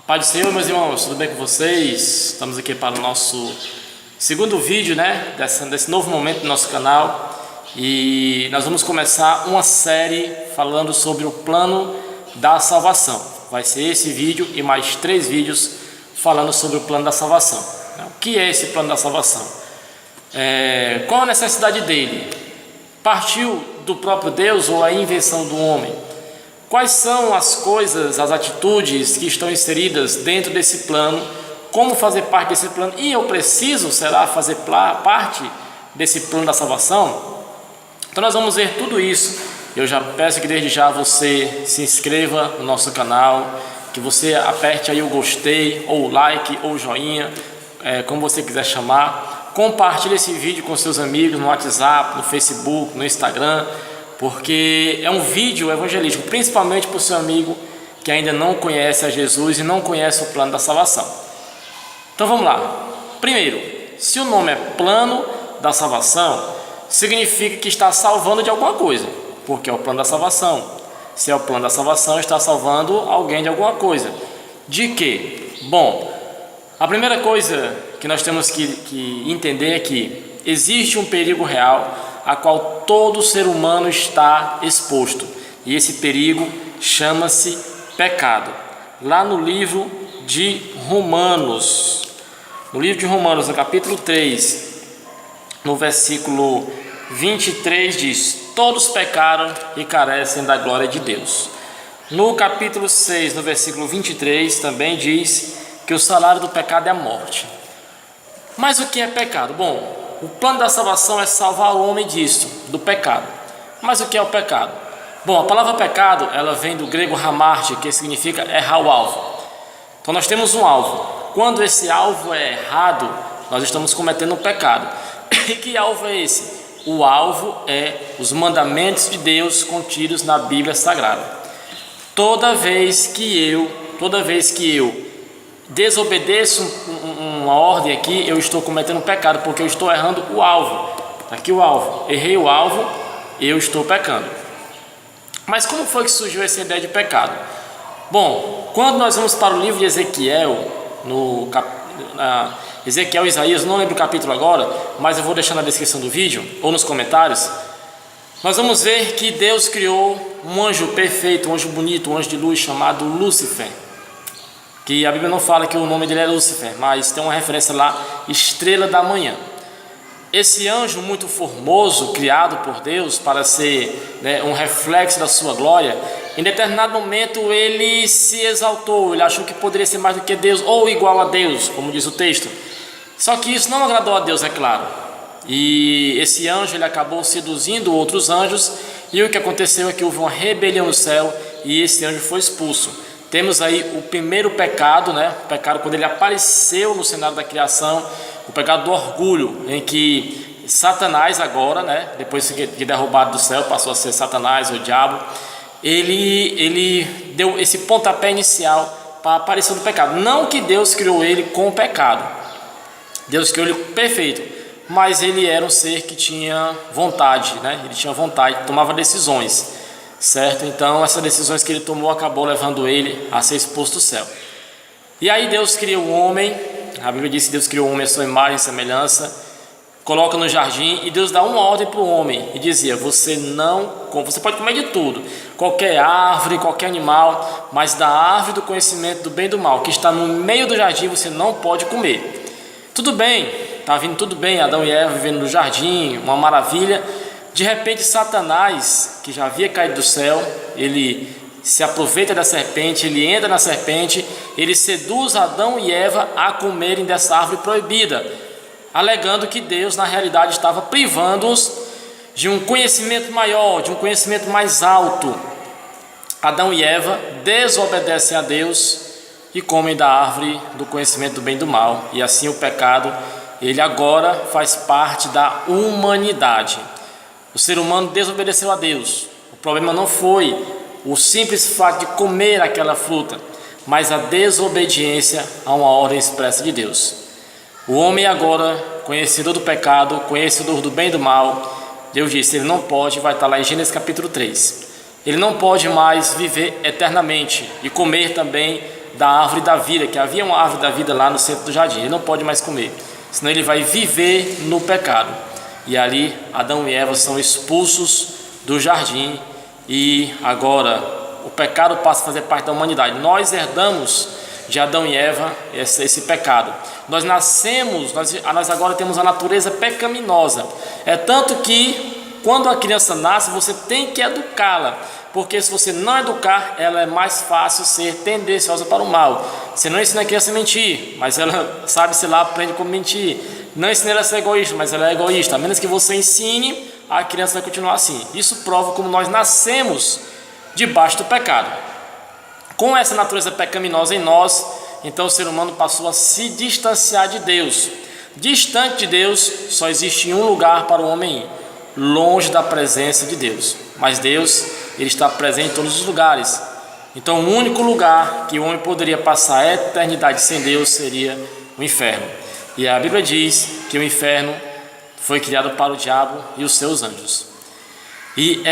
Pai do Senhor, meus irmãos, tudo bem com vocês? Estamos aqui para o nosso segundo vídeo, desse novo momento do nosso canal. E nós vamos começar uma série falando sobre o plano da salvação. Vai ser esse vídeo e mais 3 vídeos falando sobre o plano da salvação. O que é esse plano da salvação? Qual a necessidade dele? Partiu do próprio Deus ou a invenção do homem? Quais são as coisas, as atitudes que estão inseridas dentro desse plano? Como fazer parte desse plano? E eu preciso, fazer parte desse plano da salvação? Então nós vamos ver tudo isso. Eu já peço que desde já você se inscreva no nosso canal, que você aperte aí o gostei, ou o like, ou o joinha, como você quiser chamar. Compartilhe esse vídeo com seus amigos no WhatsApp, no Facebook, no Instagram, porque é um vídeo evangelístico, principalmente para o seu amigo que ainda não conhece a Jesus e não conhece o plano da salvação. Então vamos lá. Primeiro, se o nome é plano da salvação, significa que está salvando de alguma coisa, porque é o plano da salvação. Se é o plano da salvação, está salvando alguém de alguma coisa. De quê? Bom, a primeira coisa que nós temos que entender é que existe um perigo real a qual todo ser humano está exposto, e esse perigo chama-se pecado. Lá no livro de Romanos, no capítulo 3, no versículo 23 diz: todos pecaram e carecem da glória de Deus. No capítulo 6, no versículo 23 também diz que o salário do pecado é a morte. Mas o que é pecado? Bom, o plano da salvação é salvar o homem disso, do pecado. Mas o que é o pecado? Bom, a palavra pecado, ela vem do grego hamartia, que significa errar o alvo. Então nós temos um alvo. Quando esse alvo é errado, nós estamos cometendo um pecado. E que alvo é esse? O alvo é os mandamentos de Deus contidos na Bíblia Sagrada. Toda vez que eu desobedeço uma ordem aqui, eu estou cometendo um pecado, porque eu estou errando o alvo. Está aqui o alvo. Errei o alvo, eu estou pecando. Mas como foi que surgiu essa ideia de pecado? Bom, quando nós vamos para o livro de Ezequiel, Ezequiel e Isaías, não lembro o capítulo agora, mas eu vou deixar na descrição do vídeo ou nos comentários. Nós vamos ver que Deus criou um anjo perfeito, um anjo bonito, um anjo de luz chamado Lúcifer, que a Bíblia não fala que o nome dele é Lúcifer, mas tem uma referência lá, estrela da manhã. Esse anjo muito formoso, criado por Deus para ser um reflexo da sua glória, em determinado momento ele se exaltou, ele achou que poderia ser mais do que Deus, ou igual a Deus, como diz o texto. Só que isso não agradou a Deus, é claro. E esse anjo ele acabou seduzindo outros anjos, e o que aconteceu é que houve uma rebelião no céu, e esse anjo foi expulso. Temos aí o primeiro pecado, o pecado quando ele apareceu no cenário da criação, o pecado do orgulho, em que Satanás agora, depois de derrubado do céu, passou a ser Satanás, o diabo, ele deu esse pontapé inicial para a aparição do pecado. Não que Deus criou ele com o pecado, Deus criou ele perfeito, mas ele era um ser que tinha vontade, ele tinha vontade, tomava decisões. Certo? Então essas decisões que ele tomou acabou levando ele a ser expulso do céu. E aí Deus cria o homem. A Bíblia diz que Deus criou o homem à sua imagem e semelhança, coloca no jardim, e Deus dá uma ordem para o homem e dizia: você pode comer de tudo, qualquer árvore, qualquer animal, mas da árvore do conhecimento do bem e do mal, que está no meio do jardim, você não pode comer. Tudo bem, está vindo tudo bem, Adão e Eva vivendo no jardim, uma maravilha. De repente Satanás, que já havia caído do céu, ele se aproveita da serpente, ele entra na serpente, ele seduz Adão e Eva a comerem dessa árvore proibida, alegando que Deus na realidade estava privando-os de um conhecimento maior, de um conhecimento mais alto. Adão e Eva desobedecem a Deus e comem da árvore do conhecimento do bem e do mal, e assim o pecado, ele agora faz parte da humanidade. O ser humano desobedeceu a Deus. O problema não foi o simples fato de comer aquela fruta, mas a desobediência a uma ordem expressa de Deus. O homem agora, conhecedor do pecado, conhecedor do bem e do mal, Deus disse, ele não pode, vai estar lá em Gênesis capítulo 3, ele não pode mais viver eternamente e comer também da árvore da vida, que havia uma árvore da vida lá no centro do jardim. Ele não pode mais comer, senão ele vai viver no pecado. E ali Adão e Eva são expulsos do jardim e agora o pecado passa a fazer parte da humanidade. Nós herdamos de Adão e Eva esse pecado. Nós nascemos, nós agora temos a natureza pecaminosa. É tanto que quando a criança nasce, você tem que educá-la, porque se você não educar, ela é mais fácil ser tendenciosa para o mal. Você não ensina a criança a mentir, mas ela sabe, sei lá, aprende como mentir. Não ensina ela a ser egoísta, mas ela é egoísta. A menos que você ensine, a criança vai continuar assim. Isso prova como nós nascemos debaixo do pecado. Com essa natureza pecaminosa em nós, então o ser humano passou a se distanciar de Deus. Distante de Deus, só existe um lugar para o homem ir: longe da presença de Deus. Mas Deus, Ele está presente em todos os lugares. Então o único lugar que o homem poderia passar a eternidade sem Deus seria o inferno. E a Bíblia diz que o inferno foi criado para o diabo e os seus anjos. E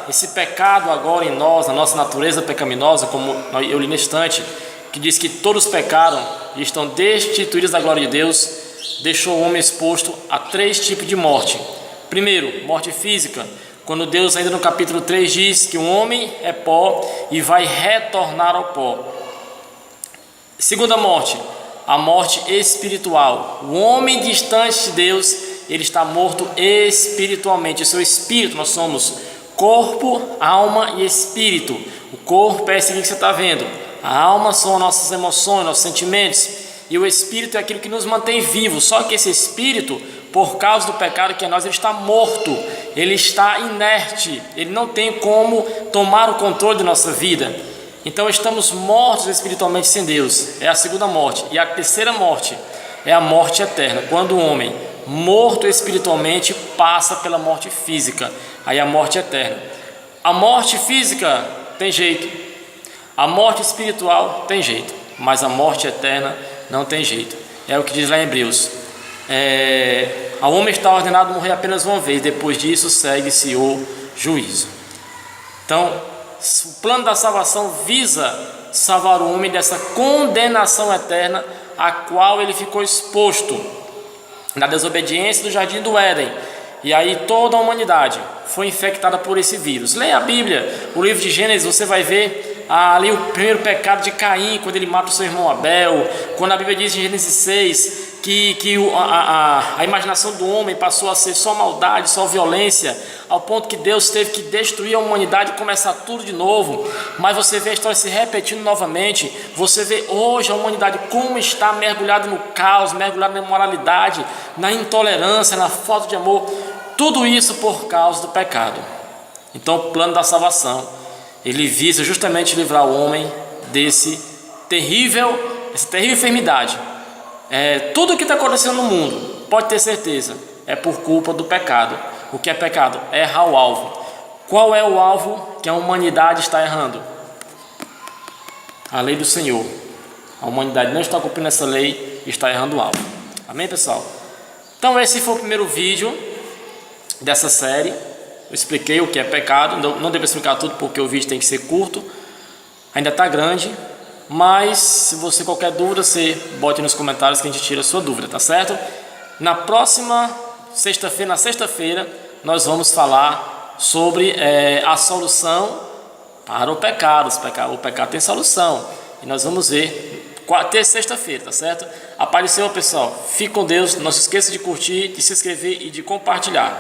esse pecado agora em nós, na nossa natureza pecaminosa, como eu li neste instante, que diz que todos pecaram e estão destituídos da glória de Deus, deixou o homem exposto a 3 tipos de morte. Primeiro, morte física, quando Deus ainda no capítulo 3 diz que o homem é pó e vai retornar ao pó. Segunda morte, a morte espiritual. O homem distante de Deus, ele está morto espiritualmente. O seu espírito, nós somos corpo, alma e espírito. O corpo é esse aqui que você está vendo. A alma são as nossas emoções, nossos sentimentos. E o espírito é aquilo que nos mantém vivos. Só que esse espírito, por causa do pecado que é nós, ele está morto. Ele está inerte. Ele não tem como tomar o controle da nossa vida. Então estamos mortos espiritualmente sem Deus. É a segunda morte. E a terceira morte é a morte eterna. Quando o homem morto espiritualmente passa pela morte física, aí a morte eterna. A morte física tem jeito, a morte espiritual tem jeito, mas a morte eterna não tem jeito. É o que diz lá em Hebreus. Ao homem está ordenado morrer apenas uma vez, depois disso segue-se o juízo. Então o plano da salvação visa salvar o homem dessa condenação eterna a qual ele ficou exposto na desobediência do jardim do Éden. E aí toda a humanidade foi infectada por esse vírus. Leia a Bíblia, o livro de Gênesis, você vai ver ali o primeiro pecado de Caim, quando ele mata o seu irmão Abel. Quando a Bíblia diz em Gênesis 6 que a imaginação do homem passou a ser só maldade, só violência, ao ponto que Deus teve que destruir a humanidade e começar tudo de novo. Mas você vê a história se repetindo novamente. Você vê hoje a humanidade como está mergulhada no caos, mergulhada na imoralidade, na intolerância, na falta de amor. Tudo isso por causa do pecado. Então o plano da salvação, ele visa justamente livrar o homem essa terrível enfermidade. Tudo o que está acontecendo no mundo, pode ter certeza, é por culpa do pecado. O que é pecado? Errar o alvo. Qual é o alvo que a humanidade está errando? A lei do Senhor. A humanidade não está cumprindo essa lei e está errando o alvo. Amém, pessoal? Então esse foi o primeiro vídeo dessa série. Eu expliquei o que é pecado. Não devo explicar tudo porque o vídeo tem que ser curto. Ainda está grande. Mas se você qualquer dúvida, você bote nos comentários que a gente tira a sua dúvida, tá certo? Na próxima sexta-feira, nós vamos falar sobre a solução para o pecado. O pecado tem solução. E nós vamos ver até sexta-feira, tá certo? Apareceu, pessoal. Fique com Deus. Não se esqueça de curtir, de se inscrever e de compartilhar.